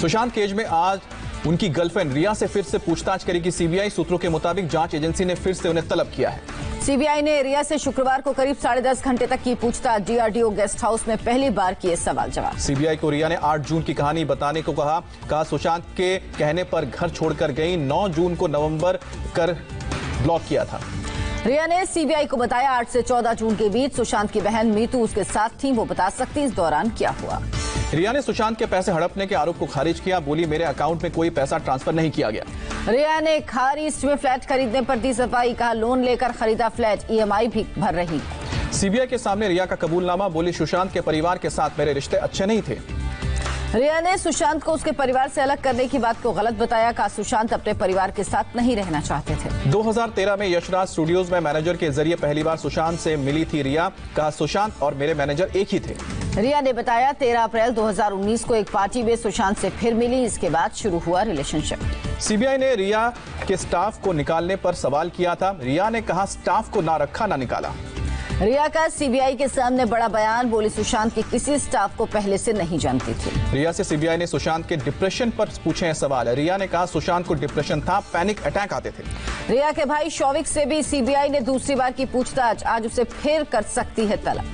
Sushant case में आज उनकी गर्लफ्रेंड रिया से फिर से पूछताछ करेगी सीबीआई। सूत्रों के मुताबिक जांच एजेंसी ने फिर से उन्हें तलब किया है। सीबीआई ने रिया से शुक्रवार को करीब 10.5 घंटे तक की पूछताछ। डीआरडीओ गेस्ट हाउस में पहली बार किए सवाल जवाब। सीबीआई को रिया ने 8 जून की कहानी बताने को कहा सुशांत के कहने पर घर छोड़कर गई। 9 जून को नवंबर कर ब्लॉक किया था। रिया ने सीबीआई को बताया 8 से 14 जून के बीच सुशांत की बहन मीतू उसके साथ थी। वो बता सकती इस दौरान क्या हुआ। रिया ने सुशांत के पैसे हड़पने के आरोप को खारिज किया। बोली मेरे अकाउंट में कोई पैसा ट्रांसफर नहीं किया गया। रिया ने खार ईस्ट में फ्लैट खरीदने पर दी सफाई। कहा लोन लेकर खरीदा फ्लैट, ईएमआई भी भर रही। सीबीआई के सामने रिया का कबूलनामा। बोली सुशांत के परिवार के साथ मेरे रिश्ते अच्छे नहीं थे। रिया ने सुशांत को उसके परिवार से अलग करने की बात को गलत बताया। कहा सुशांत अपने परिवार के साथ नहीं रहना चाहते थे। 2013 में यशराज स्टूडियोज में मैनेजर के जरिए पहली बार सुशांत से मिली थी रिया। कहा सुशांत और मेरे मैनेजर एक ही थे। रिया ने बताया 13 अप्रैल 2019 को एक पार्टी में सुशांत से फिर मिली। इसके बाद शुरू हुआ रिलेशनशिप। सीबीआई ने रिया के स्टाफ को निकालने पर सवाल किया था। रिया ने कहा स्टाफ को ना रखा ना निकाला। रिया का सीबीआई के सामने बड़ा बयान। बोली सुशांत के किसी स्टाफ को पहले से नहीं जानती थी। रिया से सीबीआई ने सुशांत के डिप्रेशन पर पूछे हैं सवाल। रिया ने कहा सुशांत को डिप्रेशन था, पैनिक अटैक आते थे। रिया के भाई शौविक से भी सीबीआई ने दूसरी बार की पूछताछ। आज उसे फिर कर सकती है तलब।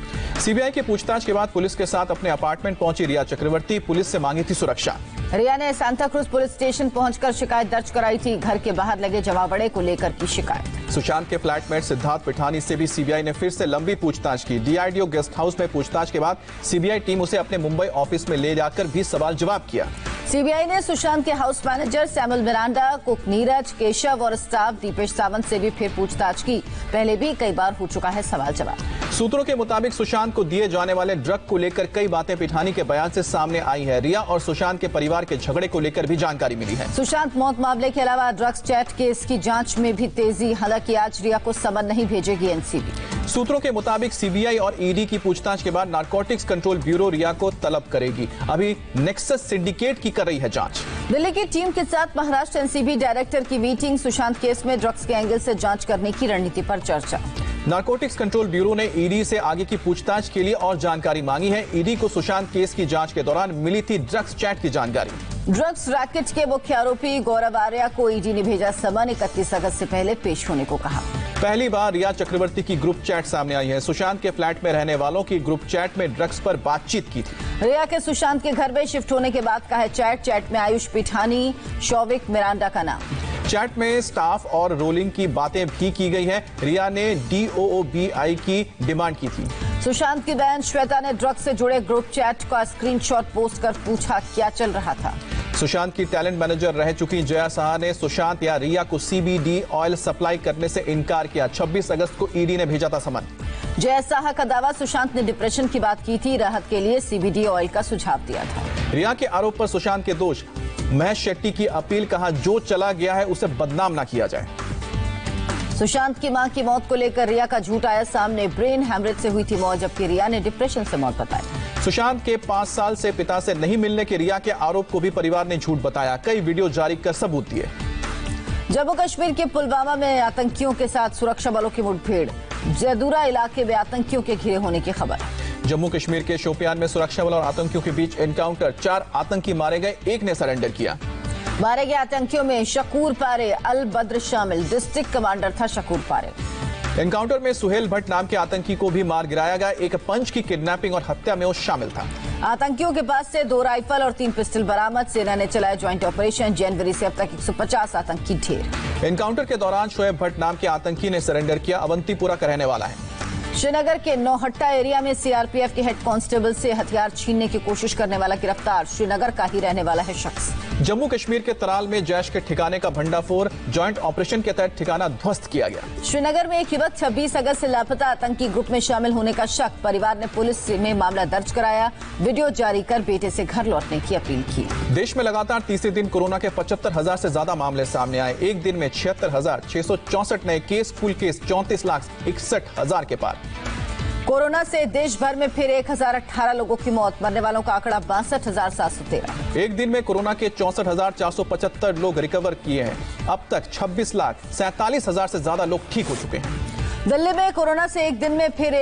सीबीआई की पूछताछ के बाद पुलिस के साथ अपने अपार्टमेंट पहुंची रिया चक्रवर्ती। पुलिस से मांगी थी सुरक्षा। रिया ने सांता क्रूज पुलिस स्टेशन पहुंचकर शिकायत दर्ज कराई थी। घर के बाहर लगे जमावड़े को लेकर की शिकायत। सुशांत के फ्लैटमेट सिद्धार्थ पिठानी से भी सीबीआई ने फिर से लंबी पूछताछ की। डीआरडीओ गेस्ट हाउस में पूछताछ के बाद सीबीआई टीम उसे अपने मुंबई ऑफिस में ले जाकर भी सवाल जवाब किया। सीबीआई ने सुशांत के house manager Samuel Miranda, cook Neeraj, Keshav और स्टाफ दीपेश सावंत से भी फिर पूछताछ की। पहले भी कई बार हो चुका है सवाल जवाब। सूत्रों के मुताबिक सुशांत को दिए जाने वाले ड्रग को लेकर कई बातें पिठानी के बयान से सामने आई है। रिया और सुशांत के परिवार के झगड़े को लेकर भी जानकारी मिली है। सुशांत मौत मामले के अलावा ड्रग्स चैट केस की जांच में भी तेजी। हालांकि आज रिया को समन नहीं भेजेगी एनसीबी। सूत्रों के मुताबिक सीबीआई और ईडी की पूछताछ के बाद नारकोटिक्स कंट्रोल ब्यूरो रिया को तलब करेगी। अभी नेक्सस सिंडिकेट की कर रही है जांच। दिल्ली की टीम के साथ महाराष्ट्र एनसीबी डायरेक्टर की मीटिंग। सुशांत केस में ड्रग्स के एंगल से जांच करने की रणनीति पर चर्चा। नारकोटिक्स कंट्रोल ब्यूरो ने ईडी से आगे की पूछताछ के लिए और जानकारी मांगी है। ईडी को सुशांत केस की जांच के दौरान मिली थी ड्रग्स चैट की जानकारी। ड्रग्स रैकेट के मुख्य आरोपी गौरव आर्या को ईडी ने भेजा समन। 31 अगस्त से पहले पेश होने को कहा। पहली बार रिया चक्रवर्ती की ग्रुप चैट सामने आई है। सुशांत के फ्लैट में रहने वालों की ग्रुप चैट में ड्रग्स पर बातचीत की थी। रिया के सुशांत के घर में शिफ्ट होने के बाद का है चैट में आयुष पिठानी, शौविक मिरांडा का नाम। चैट में स्टाफ और रोलिंग की बातें भी की गई है। रिया ने डीओओबीआई की डिमांड की थी। सुशांत की बहन श्वेता ने ड्रग्स से जुड़े ग्रुप चैट का स्क्रीनशॉट पोस्ट कर पूछा क्या चल रहा था। सुशांत की टैलेंट मैनेजर रह चुकी जया साहा ने सुशांत या रिया को सीबीडी ऑयल सप्लाई करने से इनकार किया। 26 अगस्त को ईडी ने भेजा था समन। जया साहा का दावा सुशांत ने डिप्रेशन की बात की थी। राहत के लिए सीबीडी ऑयल का सुझाव दिया था। रिया के आरोप पर सुशांत के दोष। महेश शेट्टी की अपील। कहा जो चला गया है उसे बदनाम ना किया जाए। सुशांत की मां की मौत को लेकर रिया का झूठ आया सामने। ब्रेन हैमरेज से हुई थी मौत, जबकि रिया ने डिप्रेशन से मौत बताई। सुशांत के 5 साल से पिता से नहीं मिलने के रिया के आरोप को भी परिवार ने झूठ बताया। कई वीडियो जारी कर सबूत दिए। जम्मू कश्मीर के पुलवामा में आतंकियों के साथ सुरक्षा बलों की मुठभेड़। जदूरा इलाके में आतंकियों के घिरे होने की खबर। जम्मू कश्मीर के शोपियान में सुरक्षा बल और आतंकियों के बीच एनकाउंटर। 4 आतंकी मारे गए, एक ने सरेंडर किया। मारे गए आतंकियों में शकूर पारे अल बद्र शामिल। डिस्ट्रिक्ट कमांडर था शकूर पारे। एनकाउंटर में सुहेल भट्ट नाम के आतंकी को भी मार गिराया गया। एक पंच की किडनैपिंग और हत्या में वो शामिल था। आतंकियों के पास से 2 राइफल और 3 पिस्टल बरामद। सेना ने चलाया ज्वाइंट ऑपरेशन। जनवरी से अब तक 150 आतंकी ढेर। एनकाउंटर के दौरान शोएब भट्ट नाम के आतंकी ने सरेंडर किया। अवंतीपुरा का रहने वाला है। श्रीनगर के नौहट्टा एरिया में सीआरपीएफ के हेड कांस्टेबल से हथियार छीनने की कोशिश करने वाला गिरफ्तार। श्रीनगर का ही रहने वाला है शख्स। जम्मू कश्मीर के तराल में जैश के ठिकाने का भंडाफोड़। ज्वाइंट ऑपरेशन के तहत ठिकाना ध्वस्त किया गया। श्रीनगर में एक युवक 26 अगस्त से लापता आतंकी ग्रुप में शामिल होने का शक। परिवार ने पुलिस में मामला दर्ज कराया। वीडियो जारी कर बेटे से घर लौटने की अपील की। देश में लगातार तीसरे दिन कोरोना के 75,000 से ज्यादा मामले सामने आए। एक दिन में 76,664 नए केस। कुल केस 34,61,000 के पार। कोरोना से देश भर में फिर 1018 लोगों की मौत। मरने वालों का आंकड़ा 62,713। एक दिन में कोरोना के 64,475 लोग रिकवर किए हैं। अब तक 26,47,000 से ज्यादा लोग ठीक हो चुके हैं। दिल्ली में कोरोना से एक दिन में फिर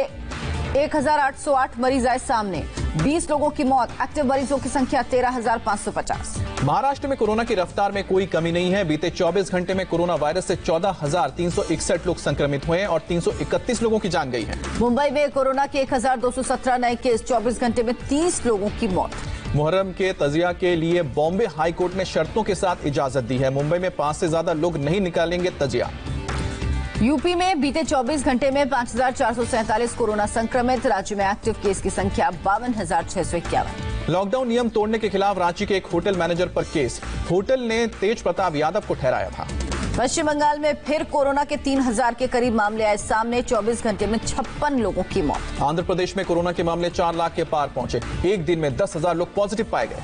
1,808 मरीज आए सामने। 20 लोगों की मौत। एक्टिव मरीजों की संख्या 13,550। महाराष्ट्र में कोरोना की रफ्तार में कोई कमी नहीं है। बीते 24 घंटे में कोरोना वायरस से 14,361 लोग संक्रमित हुए और 331 लोगों की जान गई है। मुंबई में कोरोना के 1,217 नए केस। 24 घंटे में 30 लोगों की मौत। मुहर्रम के तजिया के लिए बॉम्बे हाई कोर्ट ने शर्तों के साथ इजाजत दी है। मुंबई में 5 से ज्यादा लोग नहीं निकालेंगे तजिया। यूपी में बीते 24 घंटे में 5,447 कोरोना संक्रमित। राज्य में एक्टिव केस की संख्या 52,651। लॉकडाउन नियम तोड़ने के खिलाफ रांची के एक होटल मैनेजर पर केस। होटल ने तेज प्रताप यादव को ठहराया था। पश्चिम बंगाल में फिर कोरोना के 3,000 के करीब मामले आए सामने। 24 घंटे में 56 लोगों की मौत। आंध्र प्रदेश में कोरोना के मामले 4 लाख के पार पहुंचे। एक दिन में 10,000 लोग पॉजिटिव पाए गए।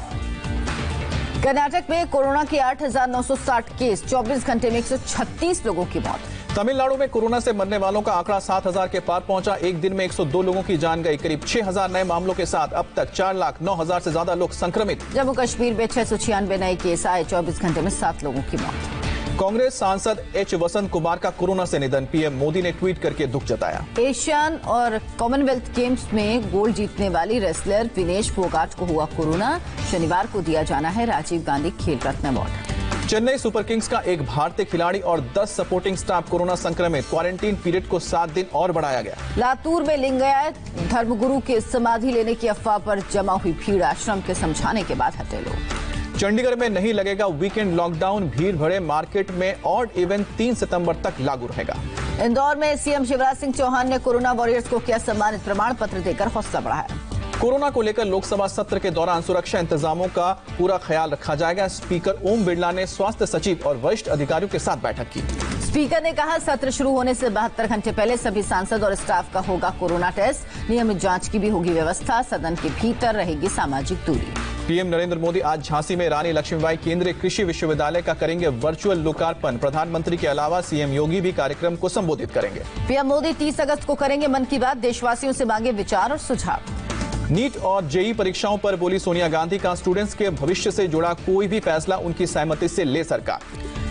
कर्नाटक में कोरोना के 8,960 केस। 24 घंटे में 136 लोगों की मौत। तमिलनाडु में कोरोना से मरने वालों का आंकड़ा 7,000 के पार पहुंचा। एक दिन में 102 लोगों की जान गई। करीब 6,000 नए मामलों के साथ अब तक 4,09,000 से ज्यादा लोग संक्रमित। जम्मू कश्मीर में 696 नए केस आए। 24 घंटे में 7 लोगों की मौत। कांग्रेस सांसद एच वसंत कुमार का कोरोना से निधन। पीएम मोदी ने ट्वीट करके दुख जताया। एशियन और कॉमनवेल्थ गेम्स में गोल्ड जीतने वाली रेसलर विनेश फोगाट को हुआ कोरोना। शनिवार को दिया जाना है राजीव गांधी खेल रत्न अवार्ड। चेन्नई सुपर किंग्स का एक भारतीय खिलाड़ी और 10 सपोर्टिंग स्टाफ कोरोना संक्रमित। क्वारंटीन पीरियड को 7 दिन और बढ़ाया गया। लातूर में लिंगायत धर्मगुरु के समाधि लेने की अफवाह पर जमा हुई भीड़। आश्रम के समझाने के बाद हटे लोग। चंडीगढ़ में नहीं लगेगा वीकेंड लॉकडाउन। भीड़ भरे मार्केट में ऑड इवेंट 3 सितंबर तक लागू रहेगा। इंदौर में सीएम शिवराज सिंह चौहान ने कोरोना वॉरियर्स को किया सम्मानित। प्रमाण पत्र देकर हौसला बढ़ाया। कोरोना को लेकर लोकसभा सत्र के दौरान सुरक्षा इंतजामों का पूरा ख्याल रखा जाएगा। स्पीकर ओम बिरला ने स्वास्थ्य सचिव और वरिष्ठ अधिकारियों के साथ बैठक की। स्पीकर ने कहा सत्र शुरू होने से 72 घंटे पहले सभी सांसद और स्टाफ का होगा कोरोना टेस्ट। नियमित जांच की भी होगी व्यवस्था। सदन के भीतर रहेगी सामाजिक दूरी। पीएम नरेंद्र मोदी आज झांसी में रानी लक्ष्मीबाई केंद्रीय कृषि विश्वविद्यालय का करेंगे वर्चुअल लोकार्पण। प्रधानमंत्री के अलावा सीएम योगी भी कार्यक्रम को संबोधित करेंगे। पीएम मोदी 30 अगस्त को करेंगे मन की बात। देशवासियों से मांगे विचार और सुझाव। नीट और जेईई परीक्षाओं पर बोली सोनिया गांधी का स्टूडेंट्स के भविष्य से जुड़ा कोई भी फैसला उनकी सहमति से ले सरकार।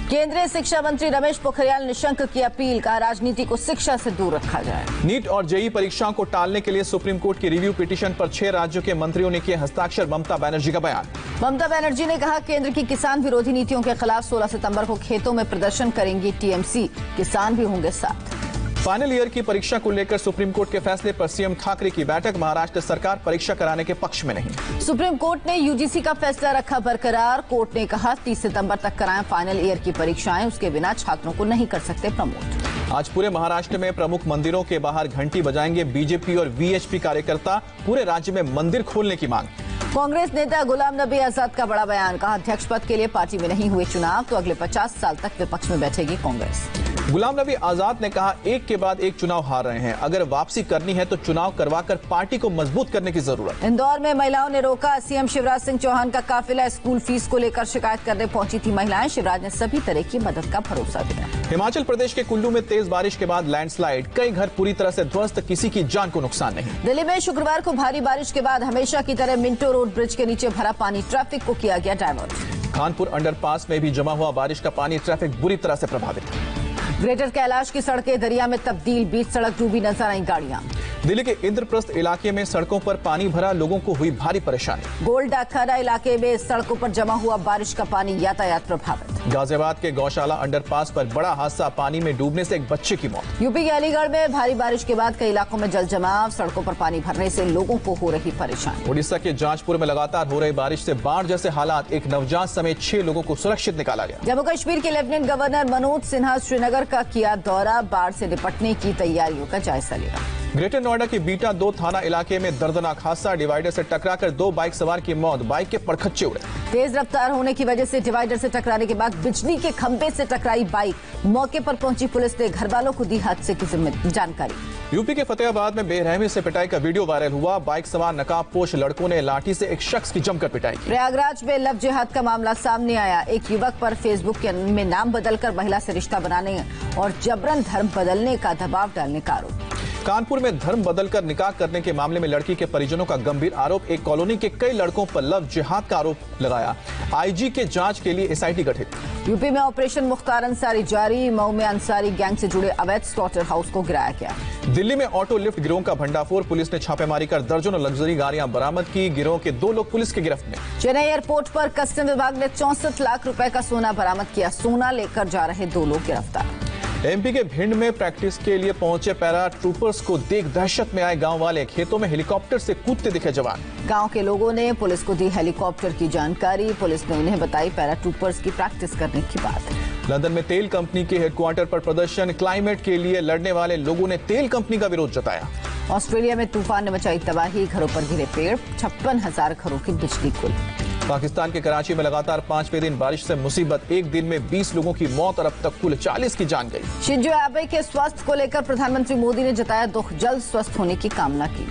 केंद्रीय शिक्षा मंत्री रमेश पोखरियाल निशंक की अपील। का राजनीति को शिक्षा से दूर रखा जाए। नीट और जेईई परीक्षाओं को टालने के लिए सुप्रीम कोर्ट की रिव्यू पिटीशन पर 6 राज्यों के मंत्रियों ने किए हस्ताक्षर। ममता बनर्जी का बयान। ममता बनर्जी ने कहा केंद्र की किसान विरोधी नीतियों के खिलाफ 16 सितंबर को खेतों में प्रदर्शन करेंगी टीएमसी। किसान भी होंगे साथ। फाइनल ईयर की परीक्षा को लेकर सुप्रीम कोर्ट के फैसले पर सीएम ठाकरे की बैठक। महाराष्ट्र सरकार परीक्षा कराने के पक्ष में नहीं। सुप्रीम कोर्ट ने यूजीसी का फैसला रखा बरकरार। कोर्ट ने कहा 30 सितंबर तक कराएं फाइनल ईयर की परीक्षाएं। उसके बिना छात्रों को नहीं कर सकते प्रमोट। आज पूरे महाराष्ट्र में प्रमुख मंदिरों के बाहर घंटी बजाएंगे बीजेपी और वीएचपी कार्यकर्ता। पूरे राज्य में मंदिर खोलने की मांग। कांग्रेस नेता गुलाम नबी आजाद का बड़ा बयान। कहा अध्यक्ष पद के लिए पार्टी में नहीं हुए चुनाव तो अगले 50 साल तक विपक्ष में बैठेगी कांग्रेस। गुलाम नबी आजाद ने कहा एक के बाद एक चुनाव हार रहे हैं। अगर वापसी करनी है तो चुनाव करवाकर पार्टी को मजबूत करने की जरूरत। इंदौर में महिलाओं ने रोका सीएम शिवराज सिंह चौहान का काफिला। स्कूल फीस को लेकर शिकायत करने पहुंची थी महिलाएं। शिवराज ने सभी तरह की मदद का भरोसा दिया। हिमाचल प्रदेश के कुल्लू में तेज बारिश के बाद लैंडस्लाइड। कई घर पूरी तरह से ध्वस्त। किसी की जान को नुकसान नहीं। दिल्ली में शुक्रवार को भारी बारिश के बाद हमेशा की तरह मिंटो रोड ब्रिज के नीचे भरा पानी। ट्रैफिक को किया गया डायवर्ट। कानपुर अंडरपास में भी जमा हुआ बारिश का पानी। ट्रैफिक बुरी तरह से प्रभावित। ग्रेटर कैलाश की सड़कें दरिया में तब्दील। बीच सड़क डूबी नजर आई गाड़ियां। दिल्ली के इंद्रप्रस्थ इलाके में सड़कों पर पानी भरा। लोगों को हुई भारी परेशानी। गोल्ड डाकखाना इलाके में सड़कों पर जमा हुआ बारिश का पानी। यातायात प्रभावित। गाजियाबाद के गौशाला अंडरपास पर बड़ा हादसा। पानी में डूबने से एक बच्चे की मौत। यूपी के अलीगढ़ में भारी बारिश के बाद कई इलाकों में जल जमाव। सड़कों पर पानी भरने से लोगों को हो रही परेशानी। उड़ीसा के जाजपुर में लगातार हो रही बारिश से बाढ़ जैसे हालात। एक नवजात समेत 6 लोगों को सुरक्षित निकाला गया। जम्मू कश्मीर के लेफ्टिनेंट गवर्नर मनोज सिन्हा श्रीनगर का किया दौरा। बाढ़ से निपटने की तैयारियों का जायजा लिया। ग्रेटर नोएडा की बीटा 2 थाना इलाके में दर्दनाक हादसा। डिवाइडर से टकराकर 2 बाइक सवार की मौत। बाइक के पड़खच्चे उड़े। तेज रफ्तार होने की वजह से डिवाइडर से टकराने के बाद बिजली के खंभे से टकराई बाइक। मौके पर पहुंची पुलिस ने घर वालों को दी हादसे की जानकारी। यूपी के फतेहाबाद में बेरहमी से पिटाई का वीडियो वायरल हुआ। बाइक सवार नकाबपोश लड़कों ने लाठी से एक शख्स की जमकर पिटाई की। प्रयागराज में लव जिहाद का मामला सामने आया। एक युवक पर फेसबुक में नाम बदलकर महिला से रिश्ता बनाने और जबरन धर्म बदलने का दबाव डालने का आरोप। कानपुर में धर्म बदलकर निकाह करने के मामले में लड़की के परिजनों का गंभीर आरोप। एक कॉलोनी के कई लड़कों पर लव जिहाद का आरोप लगाया। आईजी के जांच के लिए एसआईटी गठित। यूपी में ऑपरेशन मुख्तार अंसारी जारी। मऊ में अंसारी गैंग से जुड़े अवैध स्लॉटर हाउस को गिराया गया। दिल्ली में ऑटो लिफ्ट गिरोह का भंडाफोड़। पुलिस ने छापेमारी कर दर्जनों लग्जरी गाड़ियां बरामद की। गिरोह के 2 लोग पुलिस की गिरफ्त में। चेन्नई एयरपोर्ट पर कस्टम विभाग ने 64 लाख रुपए का सोना बरामद किया। सोना लेकर जा रहे 2 लोग गिरफ्तार। एमपी के भिंड में प्रैक्टिस के लिए पहुंचे पैरा ट्रूपर्स को देख दहशत में आए गांव वाले। खेतों में हेलीकॉप्टर से कूदते दिखे जवान। गांव के लोगों ने पुलिस को दी हेलीकॉप्टर की जानकारी। पुलिस ने उन्हें बताई पैरा ट्रूपर्स की प्रैक्टिस करने की बात। लंदन में तेल कंपनी के हेडक्वार्टर पर प्रदर्शन। क्लाइमेट के लिए लड़ने वाले लोगों ने तेल कंपनी का विरोध जताया। ऑस्ट्रेलिया में तूफान ने मचाई तबाही। घरों पर गिरे पेड़। 56,000 घरों की बिजली गुल। पाकिस्तान के कराची में लगातार 5वें दिन बारिश से मुसीबत। एक दिन में 20 लोगों की मौत और अब तक कुल 40 की जान गई। शिंजो एबे के स्वास्थ्य को लेकर प्रधानमंत्री मोदी ने जताया दुख। जल्द स्वस्थ होने की कामना की।